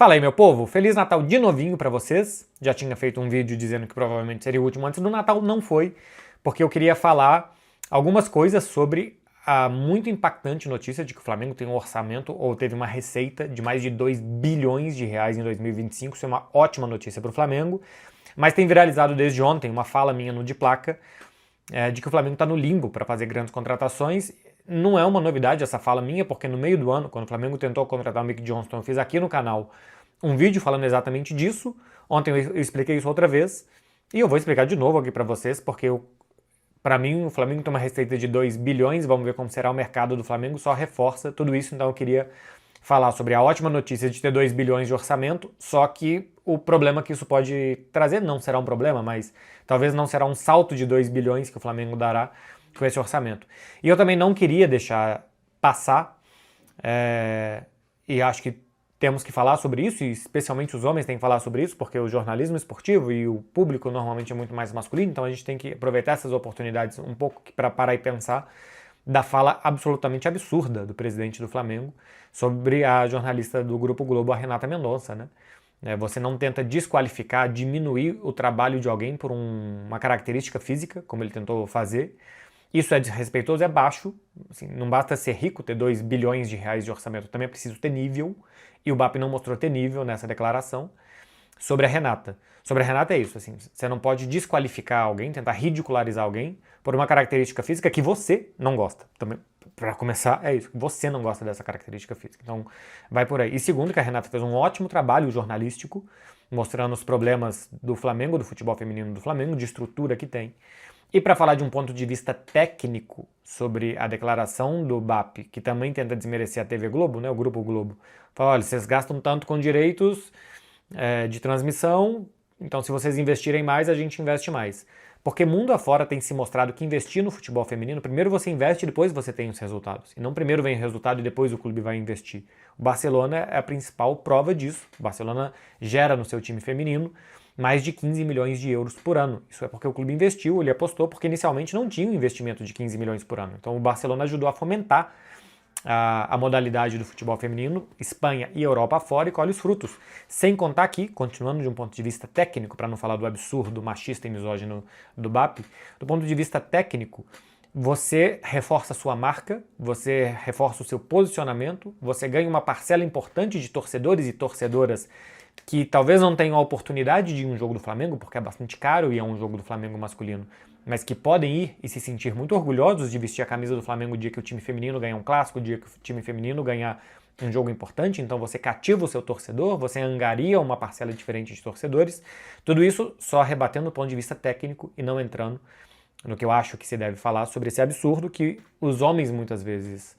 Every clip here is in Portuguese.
Fala aí, meu povo! Feliz Natal de novinho pra vocês. Já tinha feito um vídeo dizendo que provavelmente seria o último antes do Natal, não foi, porque eu queria falar algumas coisas sobre a muito impactante notícia de que o Flamengo tem um orçamento ou teve uma receita de mais de 2 bilhões de reais em 2025. Isso é uma ótima notícia para o Flamengo, mas tem viralizado desde ontem uma fala minha no De Placa de que o Flamengo está no limbo para fazer grandes contratações. Não é uma novidade essa fala minha, porque no meio do ano, quando o Flamengo tentou contratar o Mick Johnston, eu fiz aqui no canal um vídeo falando exatamente disso. Ontem eu expliquei isso outra vez, e eu vou explicar de novo aqui para vocês, porque para mim o Flamengo tem uma receita de 2 bilhões, vamos ver como será o mercado do Flamengo, só reforça tudo isso, então eu queria falar sobre a ótima notícia de ter 2 bilhões de orçamento, só que o problema que isso pode trazer não será um problema, mas talvez não será um salto de 2 bilhões que o Flamengo dará com esse orçamento. E eu também não queria deixar passar, e acho que temos que falar sobre isso, e especialmente os homens têm que falar sobre isso, porque o jornalismo esportivo e o público normalmente é muito mais masculino, então a gente tem que aproveitar essas oportunidades um pouco para parar e pensar da fala absolutamente absurda do presidente do Flamengo sobre a jornalista do Grupo Globo, a Renata Mendonça, né? Você não tenta desqualificar, diminuir o trabalho de alguém por uma característica física, como ele tentou fazer. Isso é desrespeitoso, é baixo. Assim, não basta ser rico, ter 2 bilhões de reais de orçamento, também é preciso ter nível. E o BAP não mostrou ter nível nessa declaração. Sobre a Renata. Sobre a Renata é isso, assim, você não pode desqualificar alguém, tentar ridicularizar alguém por uma característica física que você não gosta. Também, para começar, é isso, você não gosta dessa característica física. Então, vai por aí. E segundo, que a Renata fez um ótimo trabalho jornalístico, mostrando os problemas do Flamengo, do futebol feminino do Flamengo, de estrutura que tem. E para falar de um ponto de vista técnico sobre a declaração do BAP, que também tenta desmerecer a TV Globo, né, o Grupo Globo, fala, olha, vocês gastam tanto com direitos de transmissão, então se vocês investirem mais, a gente investe mais. Porque mundo afora tem se mostrado que investir no futebol feminino, primeiro você investe e depois você tem os resultados. E não primeiro vem o resultado e depois o clube vai investir. O Barcelona é a principal prova disso. O Barcelona gera no seu time feminino mais de 15 milhões de euros por ano. Isso é porque o clube investiu, ele apostou, porque inicialmente não tinha um investimento de 15 milhões por ano. Então o Barcelona ajudou a fomentar a modalidade do futebol feminino, Espanha e Europa afora, e colhe os frutos. Sem contar que, continuando de um ponto de vista técnico, para não falar do absurdo machista e misógino do BAP, do ponto de vista técnico, você reforça a sua marca, você reforça o seu posicionamento, você ganha uma parcela importante de torcedores e torcedoras que talvez não tenham a oportunidade de ir em um jogo do Flamengo, porque é bastante caro e é um jogo do Flamengo masculino, mas que podem ir e se sentir muito orgulhosos de vestir a camisa do Flamengo o dia que o time feminino ganhar um clássico, o dia que o time feminino ganhar um jogo importante. Então você cativa o seu torcedor, você angaria uma parcela diferente de torcedores. Tudo isso só rebatendo do ponto de vista técnico e não entrando no que eu acho que se deve falar sobre esse absurdo que os homens muitas vezes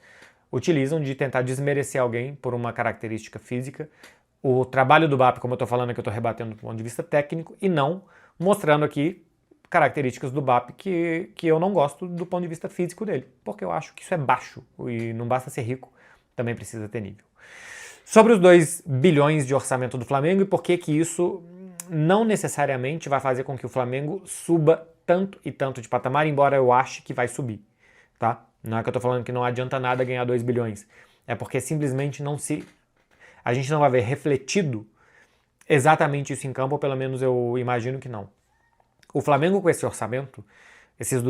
utilizam de tentar desmerecer alguém por uma característica física. O trabalho do BAP, como eu estou falando aqui, eu estou rebatendo do ponto de vista técnico e não mostrando aqui características do BAP que eu não gosto do ponto de vista físico dele, porque eu acho que isso é baixo e não basta ser rico, também precisa ter nível. Sobre os 2 bilhões de orçamento do Flamengo e por que isso não necessariamente vai fazer com que o Flamengo suba tanto e tanto de patamar, embora eu ache que vai subir, tá? Não é que eu estou falando que não adianta nada ganhar 2 bilhões, é porque simplesmente a gente não vai ver refletido exatamente isso em campo, ou pelo menos eu imagino que não. O Flamengo com esse orçamento, esses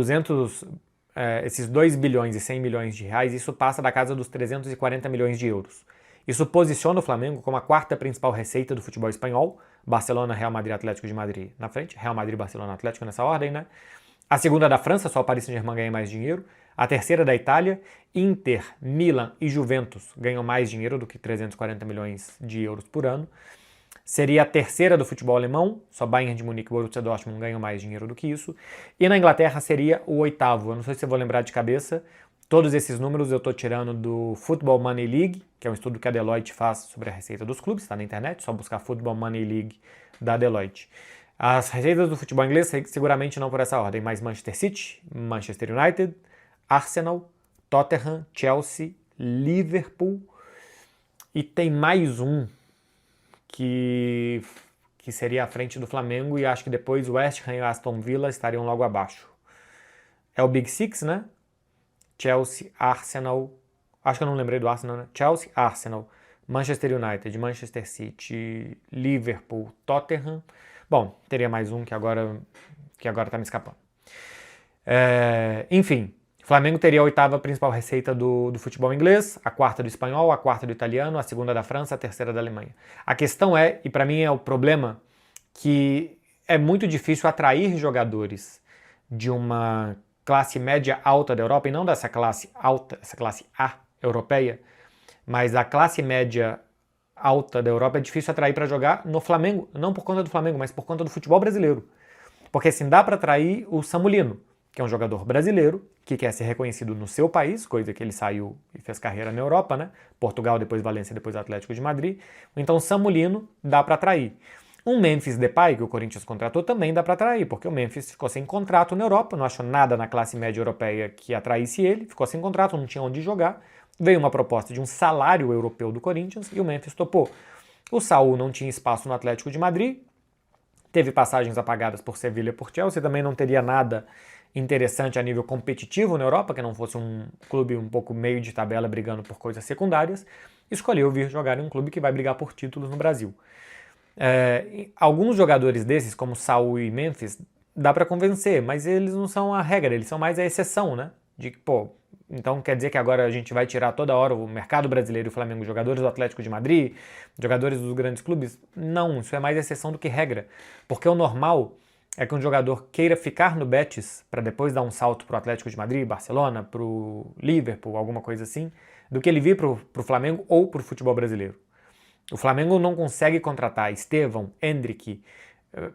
2 bilhões e 100 milhões de reais, isso passa da casa dos 340 milhões de euros. Isso posiciona o Flamengo como a quarta principal receita do futebol espanhol, Barcelona, Real Madrid, Atlético de Madrid na frente, Real Madrid, Barcelona, Atlético nessa ordem, né? A segunda da França, só o Paris Saint-Germain ganha mais dinheiro. A terceira da Itália, Inter, Milan e Juventus ganham mais dinheiro do que 340 milhões de euros por ano. Seria a terceira do futebol alemão, só Bayern de Munique e Borussia Dortmund ganham mais dinheiro do que isso. E na Inglaterra seria o oitavo, eu não sei se eu vou lembrar de cabeça. Todos esses números eu estou tirando do Football Money League, que é um estudo que a Deloitte faz sobre a receita dos clubes, está na internet, só buscar Football Money League da Deloitte. As receitas do futebol inglês seguramente não por essa ordem, mas Manchester City, Manchester United, Arsenal, Tottenham, Chelsea, Liverpool e tem mais um que seria à frente do Flamengo e acho que depois o West Ham e o Aston Villa estariam logo abaixo. É o Big Six, né? Chelsea, Arsenal, acho que eu não lembrei do Arsenal, né? Chelsea, Arsenal, Manchester United, Manchester City, Liverpool, Tottenham. Bom, teria mais um que agora tá me escapando. Enfim, o Flamengo teria a 8ª principal receita do futebol inglês, a 4ª do espanhol, a 4ª do italiano, a 2ª da França, a 3ª da Alemanha. A questão é, e para mim é o problema, que é muito difícil atrair jogadores de uma classe média alta da Europa, e não dessa classe alta, essa classe A europeia, mas a classe média alta da Europa é difícil atrair para jogar no Flamengo, não por conta do Flamengo, mas por conta do futebol brasileiro. Porque assim, dá para atrair o Samulino, que é um jogador brasileiro, que quer ser reconhecido no seu país, coisa que ele saiu e fez carreira na Europa, né? Portugal, depois Valência, depois Atlético de Madrid. Então Samulino dá para atrair. Um Memphis Depay, que o Corinthians contratou, também dá para atrair, porque o Memphis ficou sem contrato na Europa, não achou nada na classe média europeia que atraísse ele, ficou sem contrato, não tinha onde jogar. Veio uma proposta de um salário europeu do Corinthians e o Memphis topou. O Saúl não tinha espaço no Atlético de Madrid, teve passagens apagadas por Sevilha e por Chelsea, também não teria nada interessante a nível competitivo na Europa, que não fosse um clube um pouco meio de tabela brigando por coisas secundárias, escolheu vir jogar em um clube que vai brigar por títulos no Brasil. Alguns jogadores desses, como Saúl e Memphis, dá para convencer, mas eles não são a regra, eles são mais a exceção, né? Então quer dizer que agora a gente vai tirar toda hora o mercado brasileiro e o Flamengo, jogadores do Atlético de Madrid, jogadores dos grandes clubes? Não, isso é mais exceção do que regra, porque o normal é que um jogador queira ficar no Betis para depois dar um salto para o Atlético de Madrid, Barcelona, para o Liverpool, alguma coisa assim, do que ele vir para o Flamengo ou para o futebol brasileiro. O Flamengo não consegue contratar Estevão, Endrick,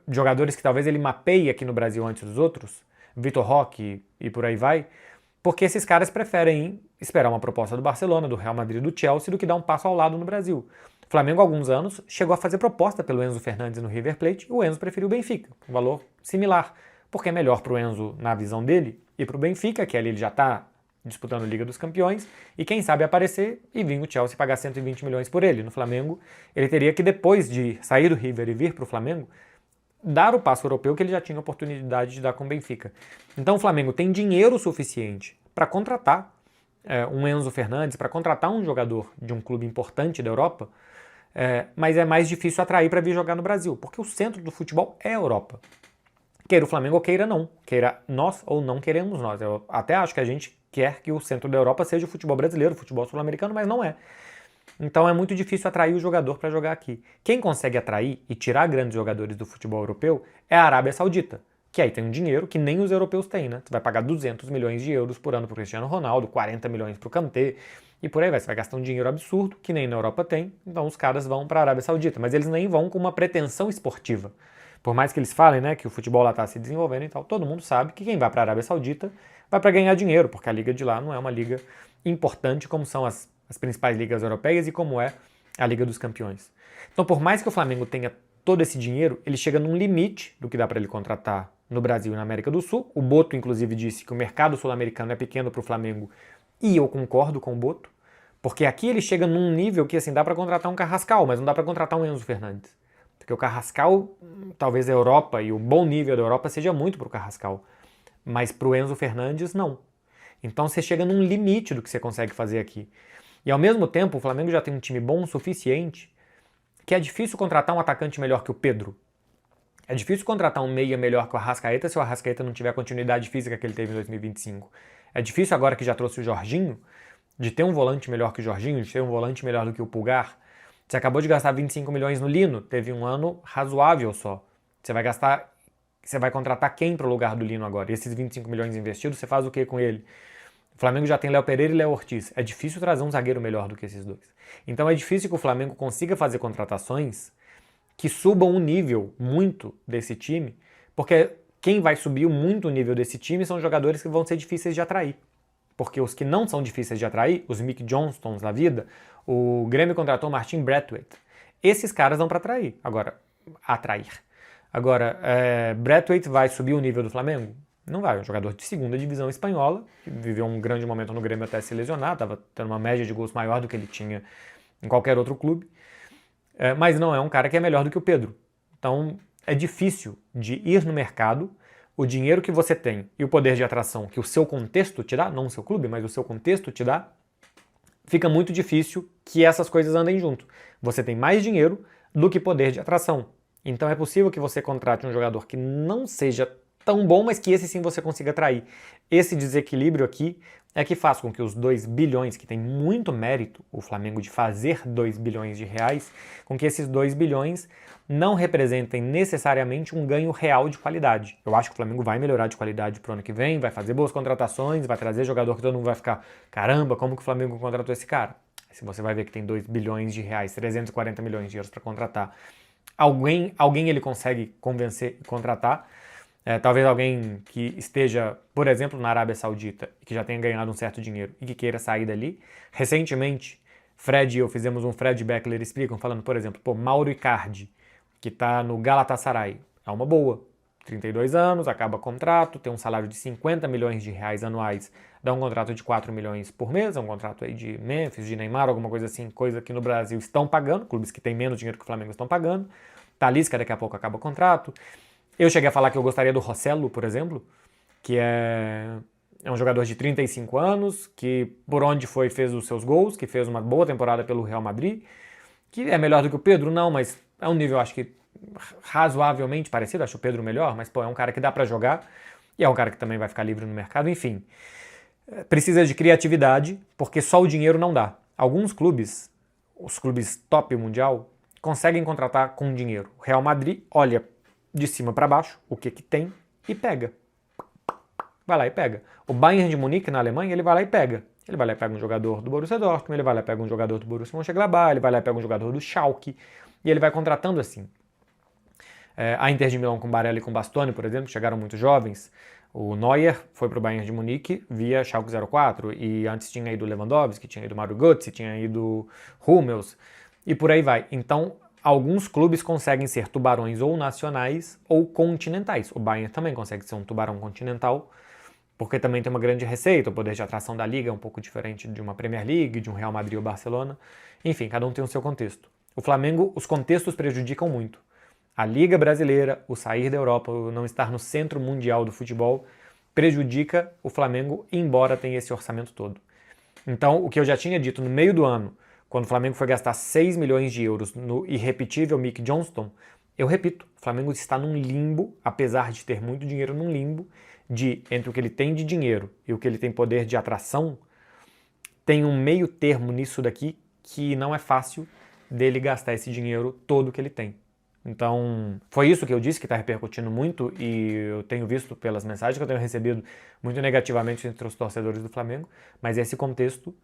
jogadores que talvez ele mapeie aqui no Brasil antes dos outros, Vitor Roque e por aí vai, porque esses caras preferem esperar uma proposta do Barcelona, do Real Madrid, do Chelsea, do que dar um passo ao lado no Brasil. O Flamengo, há alguns anos, chegou a fazer proposta pelo Enzo Fernandes no River Plate e o Enzo preferiu o Benfica, um valor similar, porque é melhor para o Enzo na visão dele e para o Benfica, que ali ele já está disputando a Liga dos Campeões, e quem sabe aparecer e vir o Chelsea pagar 120 milhões por ele. No Flamengo, ele teria que, depois de sair do River e vir para o Flamengo, dar o passo europeu que ele já tinha oportunidade de dar com o Benfica. Então o Flamengo tem dinheiro suficiente para contratar um Enzo Fernandes, para contratar um jogador de um clube importante da Europa, mas é mais difícil atrair para vir jogar no Brasil, porque o centro do futebol é a Europa. Queira o Flamengo ou queira não, queira nós ou não queremos nós. Eu até acho que a gente quer que o centro da Europa seja o futebol brasileiro, o futebol sul-americano, mas não é. Então é muito difícil atrair o jogador para jogar aqui. Quem consegue atrair e tirar grandes jogadores do futebol europeu é a Arábia Saudita, que aí tem um dinheiro que nem os europeus têm, né? Você vai pagar 200 milhões de euros por ano para o Cristiano Ronaldo, 40 milhões para o Kanté, e por aí vai. Você vai gastar um dinheiro absurdo, que nem na Europa tem, então os caras vão para a Arábia Saudita, mas eles nem vão com uma pretensão esportiva. Por mais que eles falem, né, que o futebol lá está se desenvolvendo e tal, todo mundo sabe que quem vai para a Arábia Saudita vai para ganhar dinheiro, porque a liga de lá não é uma liga importante como são as principais ligas europeias e como é a Liga dos Campeões. Então, por mais que o Flamengo tenha todo esse dinheiro, ele chega num limite do que dá para ele contratar no Brasil e na América do Sul. O Boto, inclusive, disse que o mercado sul-americano é pequeno para o Flamengo, e eu concordo com o Boto, porque aqui ele chega num nível que assim dá para contratar um Carrascal, mas não dá para contratar um Enzo Fernandes. Porque o Carrascal, talvez a Europa e o bom nível da Europa seja muito para o Carrascal, mas para o Enzo Fernandes, não. Então você chega num limite do que você consegue fazer aqui. E ao mesmo tempo, o Flamengo já tem um time bom o suficiente que é difícil contratar um atacante melhor que o Pedro. É difícil contratar um meia melhor que o Arrascaeta se o Arrascaeta não tiver a continuidade física que ele teve em 2025. É difícil agora que já trouxe o Jorginho, de ter um volante melhor que o Jorginho, de ter um volante melhor do que o Pulgar. Você acabou de gastar 25 milhões no Lino, teve um ano razoável só. Você vai contratar quem para o lugar do Lino agora? E esses 25 milhões investidos, você faz o que com ele? O Flamengo já tem Léo Pereira e Léo Ortiz. É difícil trazer um zagueiro melhor do que esses dois. Então é difícil que o Flamengo consiga fazer contratações que subam o nível muito desse time, porque quem vai subir muito o nível desse time são jogadores que vão ser difíceis de atrair. Porque os que não são difíceis de atrair, os Mick Johnstons da vida, o Grêmio contratou Martin Braithwaite. Esses caras dão para atrair. Atrair. Agora, Braithwaite vai subir o nível do Flamengo? Não vai, é um jogador de segunda divisão espanhola, que viveu um grande momento no Grêmio até se lesionar, estava tendo uma média de gols maior do que ele tinha em qualquer outro clube, mas não é um cara que é melhor do que o Pedro. Então é difícil de ir no mercado, o dinheiro que você tem e o poder de atração que o seu contexto te dá, não o seu clube, mas o seu contexto te dá, fica muito difícil que essas coisas andem junto. Você tem mais dinheiro do que poder de atração. Então é possível que você contrate um jogador que não seja tão bom, mas que esse sim você consiga atrair. Esse desequilíbrio aqui é que faz com que os 2 bilhões, que tem muito mérito o Flamengo de fazer 2 bilhões de reais, com que esses 2 bilhões não representem necessariamente um ganho real de qualidade. Eu acho que o Flamengo vai melhorar de qualidade pro ano que vem, vai fazer boas contratações, vai trazer jogador que todo mundo vai ficar, caramba, como que o Flamengo contratou esse cara? Se você vai ver que tem 2 bilhões de reais, 340 milhões de euros para contratar, alguém ele consegue convencer e contratar. Talvez alguém que esteja, por exemplo, na Arábia Saudita e que já tenha ganhado um certo dinheiro e que queira sair dali. Recentemente, Fred e eu fizemos um Fred Beckler Explicam, falando, por exemplo, Mauro Icardi, que está no Galatasaray. É uma boa. 32 anos, acaba contrato, tem um salário de 50 milhões de reais anuais, dá um contrato de 4 milhões por mês, é um contrato aí de Memphis, de Neymar, alguma coisa assim, coisa que no Brasil estão pagando, clubes que têm menos dinheiro que o Flamengo estão pagando. Talisca daqui a pouco acaba o contrato. Eu cheguei a falar que eu gostaria do Rossello, por exemplo, que é um jogador de 35 anos, que por onde foi fez os seus gols, que fez uma boa temporada pelo Real Madrid, que é melhor do que o Pedro, não, mas é um nível, acho que, razoavelmente parecido, acho o Pedro melhor, mas é um cara que dá pra jogar, e é um cara que também vai ficar livre no mercado, enfim. Precisa de criatividade, porque só o dinheiro não dá. Alguns clubes, os clubes top mundial, conseguem contratar com dinheiro. O Real Madrid olha de cima para baixo o que tem e pega. Vai lá e pega. O Bayern de Munique na Alemanha, ele vai lá e pega. Ele vai lá e pega um jogador do Borussia Dortmund, ele vai lá e pega um jogador do Borussia Mönchengladbach, ele vai lá e pega um jogador do Schalke, e ele vai contratando assim. A Inter de Milão com Barella e com Bastoni, por exemplo, chegaram muito jovens. O Neuer foi para o Bayern de Munique via Schalke 04, e antes tinha ido Lewandowski, tinha ido Mario Götze, tinha ido Hummels, e por aí vai. Então, alguns clubes conseguem ser tubarões ou nacionais ou continentais. O Bayern também consegue ser um tubarão continental, porque também tem uma grande receita, o poder de atração da liga é um pouco diferente de uma Premier League, de um Real Madrid ou Barcelona. Enfim, cada um tem o seu contexto. O Flamengo, os contextos prejudicam muito. A Liga Brasileira, o sair da Europa, o não estar no centro mundial do futebol, prejudica o Flamengo, embora tenha esse orçamento todo. Então, o que eu já tinha dito no meio do ano, quando o Flamengo foi gastar 6 milhões de euros no irrepetível Mick Johnston, eu repito, o Flamengo está num limbo, apesar de ter muito dinheiro, num limbo de, entre o que ele tem de dinheiro e o que ele tem poder de atração, tem um meio termo nisso daqui que não é fácil dele gastar esse dinheiro todo que ele tem. Então, foi isso que eu disse que está repercutindo muito, e eu tenho visto pelas mensagens que eu tenho recebido muito negativamente entre os torcedores do Flamengo, mas é esse contexto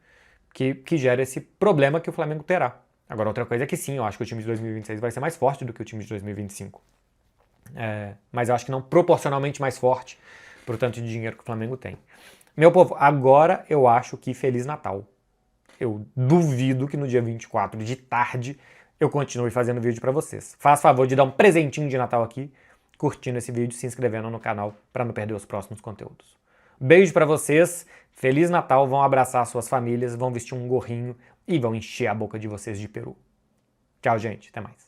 que gera esse problema que o Flamengo terá. Agora, outra coisa é que sim, eu acho que o time de 2026 vai ser mais forte do que o time de 2025. Mas eu acho que não proporcionalmente mais forte pro tanto de dinheiro que o Flamengo tem. Meu povo, agora eu acho que Feliz Natal. Eu duvido que no dia 24 de tarde eu continue fazendo vídeo para vocês. Faz favor de dar um presentinho de Natal aqui, curtindo esse vídeo, se inscrevendo no canal para não perder os próximos conteúdos. Beijo para vocês, Feliz Natal, vão abraçar suas famílias, vão vestir um gorrinho e vão encher a boca de vocês de peru. Tchau, gente, até mais.